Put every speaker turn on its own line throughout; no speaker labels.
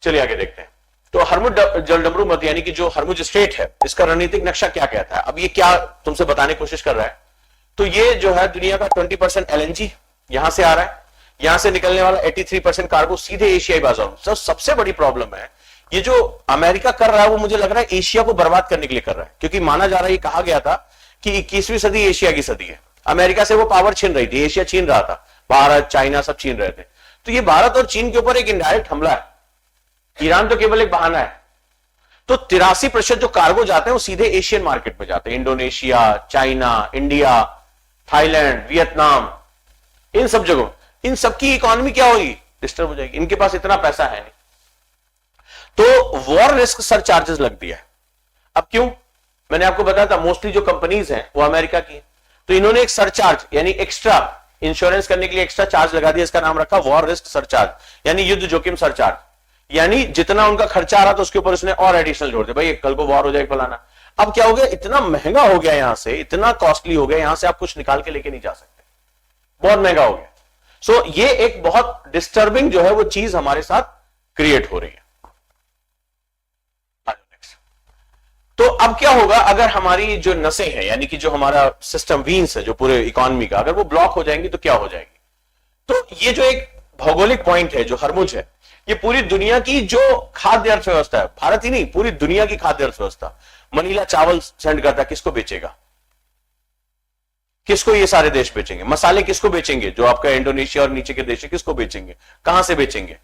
चलिए आगे देखते हैं। तो हरमुज जलडमरू मध्य यानी कि जो हरमुज स्ट्रेट है, इसका रणनीतिक नक्शा क्या कहता है? अब ये क्या तुमसे बताने की कोशिश कर रहा है? तो ये जो है दुनिया का 20% LNG यहां से आ रहा है, यहां से निकलने वाला 83% कार्गो सीधे एशियाई बाजारों में। तो सबसे बड़ी प्रॉब्लम है ये जो अमेरिका कर रहा है, वो मुझे लग रहा है एशिया को बर्बाद करने के लिए कर रहा है, क्योंकि माना जा रहा है, ये कहा गया था कि 21वीं सदी एशिया की सदी है। अमेरिका से वो पावर छीन रही थी, एशिया छीन रहा था, भारत चाइना सब छीन रहे थे। तो ये भारत और चीन के ऊपर एक इनडायरेक्ट हमला है। ईरान तो केवल एक बहाना है। तो 83% जो कार्गो जाते हैं वो सीधे एशियन मार्केट में जाते हैं, Indonesia, China, India, Thailand, Vietnam, इन सब जगहों। इन सबकी इकोनॉमी क्या होगी? डिस्टर्ब हो जाएगी। इनके पास इतना पैसा है नहीं, तो वॉर रिस्क सरचार्जेस लग दिया है। अब क्यों? मैंने आपको बताया था मोस्टली जो कंपनीज हैं वो अमेरिका की हैं, तो इन्होंने एक सरचार्ज यानी एक्स्ट्रा इंश्योरेंस करने के लिए एक्स्ट्रा चार्ज लगा दिया। इसका नाम रखा वॉर रिस्क सरचार्ज, यानी युद्ध जोखिम सरचार्ज। यानी जितना उनका खर्चा आ रहा था उसके ऊपर उसने और एडिशनल जोड़ दिया, भाई कल को वॉर हो जाए फलाना। अब क्या हो गया, इतना महंगा हो गया, यहां से इतना कॉस्टली हो गया, यहां से आप कुछ निकाल के लेके नहीं जा सकते, बहुत महंगा हो गया। सो ये एक बहुत डिस्टर्बिंग जो है वो चीज हमारे साथ क्रिएट हो रही है। तो अब क्या होगा अगर हमारी जो नसें हैं, यानी कि जो हमारा सिस्टम वीन्स है जो पूरे इकोनॉमी का, अगर वो ब्लॉक हो जाएंगी तो क्या हो जाएगी? तो ये जो एक भौगोलिक पॉइंट है जो हरमुज है, ये पूरी दुनिया की जो खाद्य अर्थव्यवस्था है, भारत ही नहीं पूरी दुनिया की खाद्य अर्थव्यवस्था। मनीला चावल सेंड करता है, किसको बेचेगा? किसको ये सारे देश बेचेंगे? मसाले किसको बेचेंगे? जो आपका इंडोनेशिया और नीचे के देश है, किसको बेचेंगे? कहां से बेचेंगे?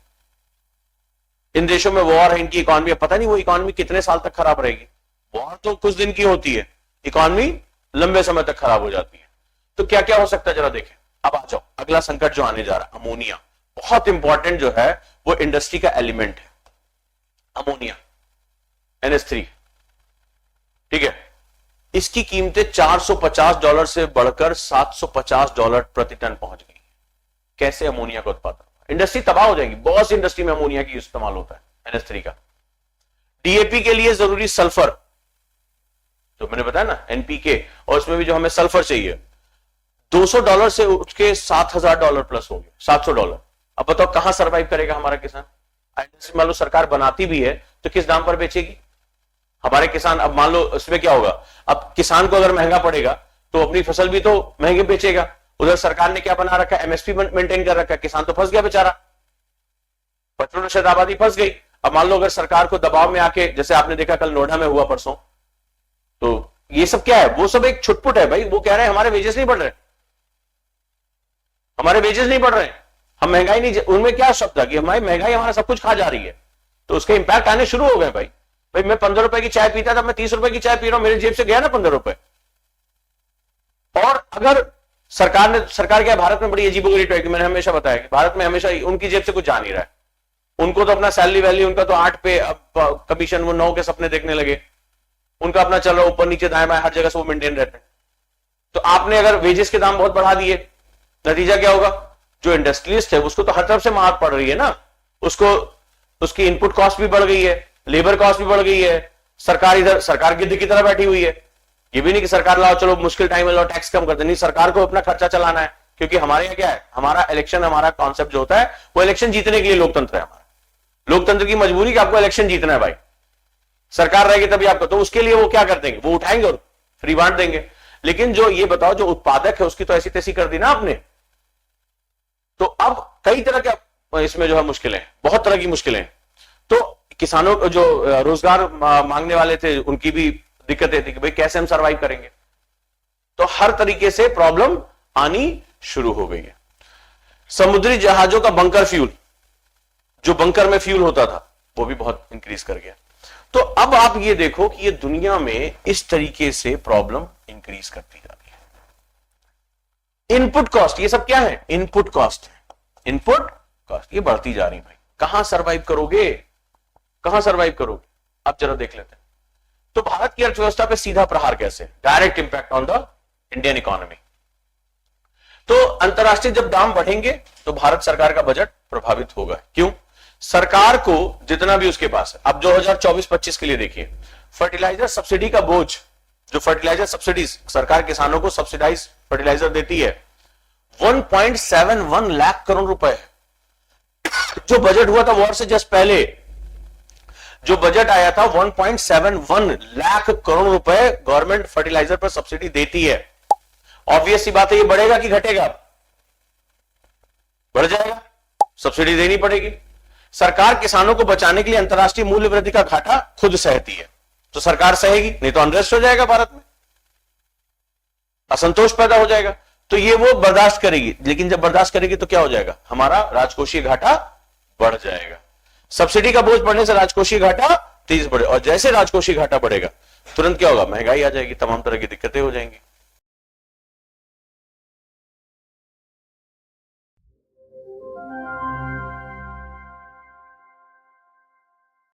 इन देशों में वॉर है, इनकी इकोनॉमी पता नहीं वो इकोनॉमी कितने साल तक खराब रहेगी। वॉर तो कुछ दिन की होती है, इकोनॉमी लंबे समय तक खराब हो जाती है। तो क्या क्या हो सकता है जरा देखें। अब आ जाओ, अगला संकट जो आने जा रहा है अमोनिया, बहुत इंपॉर्टेंट जो है वो इंडस्ट्री का एलिमेंट है अमोनिया, NH3। ठीक है, इसकी कीमतें $450 से बढ़कर $750 प्रति टन पहुंच गई। कैसे? अमोनिया का उत्पादन, इंडस्ट्री तबाह हो जाएगी। बहुत सी इंडस्ट्री में अमोनिया की इस्तेमाल होता है, NH3 का। DAP के लिए जरूरी सल्फर, तो मैंने बताया ना NPK, और उसमें भी जो हमें सल्फर चाहिए, $200 से उसके $7,000 प्लस हो गए, $700। अब बताओ कहां सरवाइव करेगा हमारा किसान? इंडस्ट्री मान लो सरकार बनाती भी है तो किस दाम पर बेचेगी हमारे किसान? अब मान लो इसमें क्या होगा, अब किसान को अगर महंगा पड़ेगा तो अपनी फसल भी तो महंगे बेचेगा। उधर सरकार ने क्या बना रखा है? MSP मेंटेन कर रखा है। किसान तो फंस गया बेचारा, 50% आबादी फंस गई। अब मान लो अगर सरकार को दबाव में आके, जैसे आपने देखा कल नोएडा में हुआ परसों, तो ये सब क्या है? वो सब एक छुटपुट है भाई। वो कह रहे हैं हमारे वेजेस नहीं बढ़ रहे, हमारे वेजेस नहीं बढ़ रहे, हम महंगाई नहीं। उनमें क्या शब्द था कि हमारी महंगाई हमारा सब कुछ खा जा रही है, तो उसके इंपैक्ट आने शुरू हो गए। भाई मैं 15 रुपए की चाय पीता था, मैं 30 रुपए की चाय पी रहा हूं, मेरे जेब से गया ना 15 रुपए। और अगर सरकार क्या, भारत में बड़ी अजीबोगरीब है कि मैंने हमेशा बताया कि भारत में हमेशा उनकी जेब से कुछ जा नहीं रहा है। उनको तो अपना सैलरी वैल्यू, उनका तो 8 पे कमीशन, वो 9 के सपने देखने लगे। उनका अपना चल रहा, ऊपर नीचे दाएं बाएं हर जगह से वो मेंटेन रहते हैं। तो आपने अगर वेजेस के दाम बहुत बढ़ा दिए, नतीजा क्या होगा? जो इंडस्ट्रियलिस्ट है उसको तो हर तरफ से मार पड़ रही है ना, उसको उसकी इनपुट कॉस्ट भी बढ़ गई है, लेबर कॉस्ट भी बढ़ गई है। सरकार इधर सरकार गिद्ध की तरह बैठी हुई है। ये भी नहीं कि सरकार लाओ चलो मुश्किल टाइम में लाओ टैक्स कम कर दे, नहीं, सरकार को अपना खर्चा चलाना है। क्योंकि हमारे यहाँ क्या है, हमारा इलेक्शन, हमारा कॉन्सेप्ट जो होता है वो इलेक्शन जीतने के लिए लोकतंत्र है। हमारा लोकतंत्र की मजबूरी कि आपको इलेक्शन जीतना है भाई, सरकार रहेगी तभी आपको, तो उसके लिए वो क्या कर देंगे, वो उठाएंगे और फ्री बांट देंगे। लेकिन जो ये बताओ जो उत्पादक है उसकी तो ऐसी तैसी कर दी ना आपने। तो अब कई तरह के इसमें जो है मुश्किलें, बहुत तरह की मुश्किलें। तो किसानों को जो रोजगार मांगने वाले थे उनकी भी दिक्कतें थी कि भाई कैसे हम सरवाइव करेंगे। तो हर तरीके से प्रॉब्लम आनी शुरू हो गई है। समुद्री जहाजों का बंकर फ्यूल, जो बंकर में फ्यूल होता था, वो भी बहुत इंक्रीज कर गया। तो अब आप ये देखो कि ये दुनिया में इस तरीके से प्रॉब्लम इंक्रीज करती जा रही है। इनपुट कॉस्ट, ये सब क्या है? इनपुट कॉस्ट है, इनपुट कॉस्ट ये बढ़ती जा रही है भाई। कहां सरवाइव करोगे, कहां सरवाइव करोगे? अब जरा देख लेते हैं। तो भारत की अर्थव्यवस्था पे सीधा प्रहार कैसे? Direct impact on the Indian economy. तो अंतरराष्ट्रीय जब दाम बढ़ेंगे तो भारत सरकार का बजट प्रभावित होगा। क्यों? सरकार को जितना भी उसके पास है, अब 2024-25 के लिए देखिए, फर्टिलाइजर सब्सिडी का बोझ, जो फर्टिलाइजर सब्सिडीज सरकार किसानों को सब्सिडाइज फर्टिलाइजर देती है, 1.71 लाख करोड़ रुपए है। जो बजट हुआ था वॉर से जस्ट पहले जो बजट आया था 1.71 लाख करोड़ रुपए गवर्नमेंट फर्टिलाइजर पर सब्सिडी देती है। ऑब्वियस सी बात है, ये बढ़ेगा कि घटेगा? बढ़ जाएगा, सब्सिडी देनी पड़ेगी। सरकार किसानों को बचाने के लिए अंतर्राष्ट्रीय मूल्य वृद्धि का घाटा खुद सहती है, तो सरकार सहेगी, नहीं तो अनरेस्ट हो जाएगा, भारत में असंतोष पैदा हो जाएगा। तो ये वो बर्दाश्त करेगी, लेकिन जब बर्दाश्त करेगी तो क्या हो जाएगा? हमारा राजकोषीय घाटा बढ़ जाएगा। सब्सिडी का बोझ बढ़ने से राजकोषीय घाटा तेज बढ़े, और जैसे राजकोषीय घाटा बढ़ेगा तुरंत क्या होगा? महंगाई आ जाएगी, तमाम तरह की दिक्कतें हो जाएंगी।